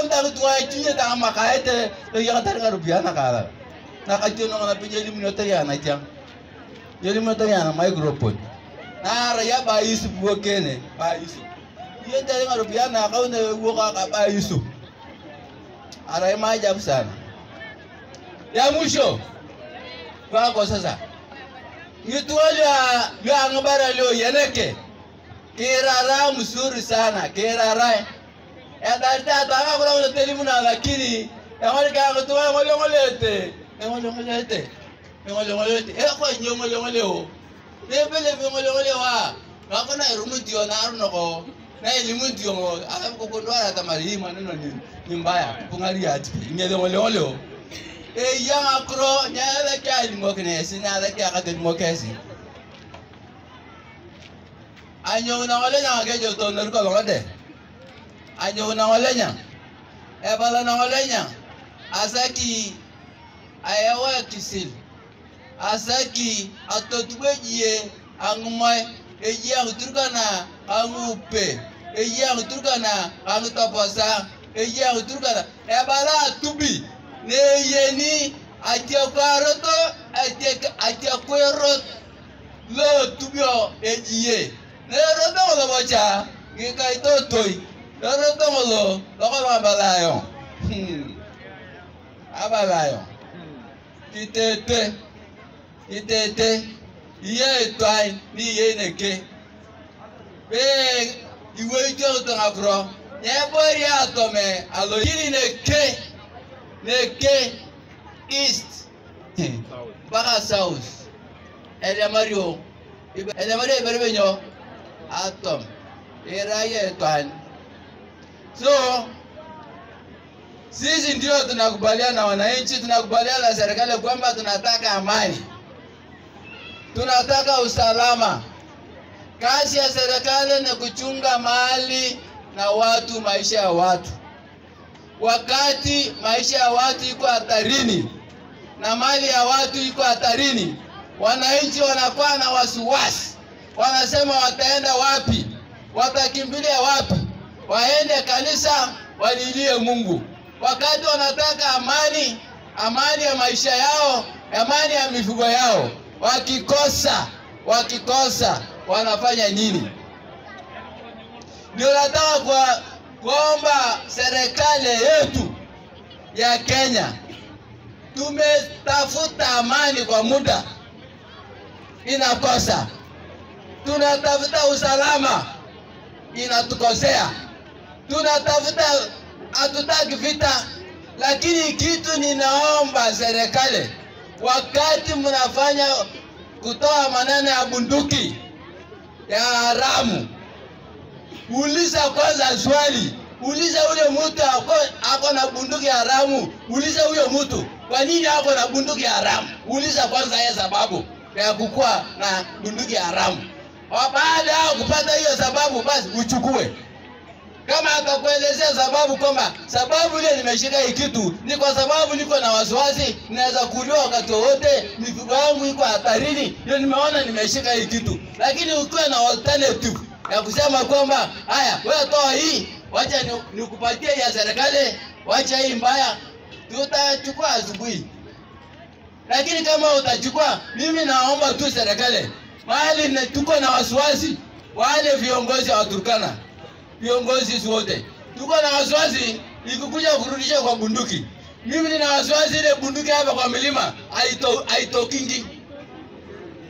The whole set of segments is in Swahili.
konta kutuwa chini ta makaete ya tari ngarubiana kala na kajono ngana pinjeli minoteria na jam jeli minoteria na microphone na raya ba Yesu buokene ba Yesu ye tari ngarubiana kaune woka ka ba Yesu ara maajabu sana ya mwisho kwa sasa Yitualia ya ngabara leo yeneke kirara mzuri sana kirara ya dada tanga kuna telimuna lakini ya wale kama tuwa ngolete kwa nyongoleo nebele ngoleo wa ngakona irumundio na arunoko na elimundio alafu kukondwara tamari maneno ni mbaya kungalia ati ngoleo yang akro nyala kali moknesi nyala kali mokesi anyo na wale nya gejo to ner ko ngode anyo na wale nya e bala na wale nya asaki ayawa kisil asaki atotweje angumai eji aturkana angupe eji aturkana angutapasa eji aturkana e bala tubi ne yeni atiakwaroto atiakwero lo tubio ejiye ne roto lo bocha ngai totoi roto lo ko balayo abalayo kitete iye twai ni ye neke be iwe jo to ngakro ye bori atome alo yiri neke east baka south Mario berbenyo atom eraye twan so sisi ndio tunakubaliana na wananchi, tunakubaliana na serikali kwamba tunataka amani, tunataka usalama. Kazi ya serikali ni kuchunga mali na watu, maisha ya watu. Wakati maisha ya watu iko hatarini na mali ya watu iko hatarini, wananchi wanakuwa na wasiwasi, wanasema wataenda wapi, watakimbilia wapi, waende kanisa walilie Mungu. Wakati wanataka amani, amani ya maisha yao, amani ya mifugo yao, wakikosa wanafanya nini? Ndio nataka kuomba serikali yetu ya Kenya, tumetafuta amani kwa muda, inakosa. Tunatafuta usalama, inatukosea. Tunatafuta, hatutaki vita, lakini kitu ninaomba serikali, wakati mnafanya kutoa maneno ya bunduki ya haramu, uliza kwanza swali, uliza ule mtu ako na bunduki ya haramu, uliza huyo mtu kwa nini ako na bunduki ya haramu, uliza kwanza yeye sababu ya kukua na bunduki ya haramu. Baada ya kupata hiyo sababu, basi uchukue. Kama atakuelezea sababu kwamba sababu ile nimeshika hii kitu ni kwa sababu niko na wasiwasi, naweza kuliwa wakati wote, mifugo yangu iko hatarini, ndio nimeona nimeshika hii kitu. Lakini ukiwa na alternative ya kusema kwamba haya, wewe toa hii, wacha nikupatie ya serikali, wacha hii mbaya, tutachukua asubuhi. Lakini kama utachukua, mimi naomba tu serikali, mahali tuko na wasiwasi, wale viongozi wa Turkana, viongozi wote tuko na wasiwasi ikikuja kurudisha kwa bunduki. Mimi nina wasiwasi ile bunduki hapa kwa milima haitokingi.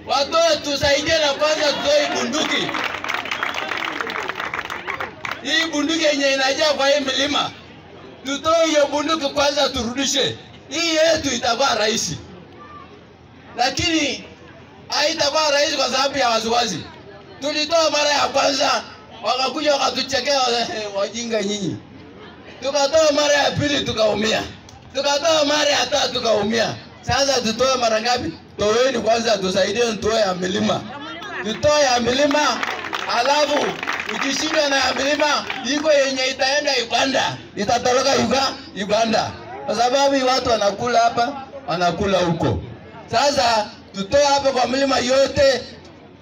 Watoe tusaidie na kwanza tutoe bunduki. Hii bunduki yenye inajaa kwa hii milima, tutoe hiyo bunduki kwanza turudishe. Hii yetu itakuwa rahisi. Lakini haitakuwa rahisi kwa sababu ya wasiwasi. Tulitoa mara ya kwanza, wakakuja wakatuchekea, wajinga nyinyi. Tukatoa mara ya pili tukaumia. Tukatoa mara ya tatu tukaumia. Sasa tutoe mara ngapi? Toeni kwanza tusaidie tutoe ya milima. Tutoe ya milima, alafu ukishinda na ya milima, iko yenye itaenda Uganda. Itatoroka Uganda. Kwa sababu watu wanakula hapa, wanakula huko. Sasa tutoe hapa kwa milima yote,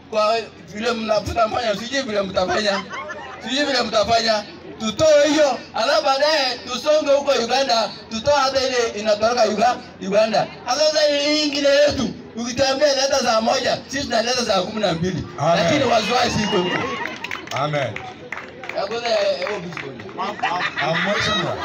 kwa vile mnafanya, sijui vile mtafanya. tutoe hiyo, alafu baadaye tusonge huko Uganda, tutoe hata ile inatoroka Uganda. Sasa hii ingine yetu ukitembea leta saa moja, sisi tunaleta saa 12. Lakini wasiwasi iko huko. Amen. Yakoza hiyo bisho. Mheshimiwa.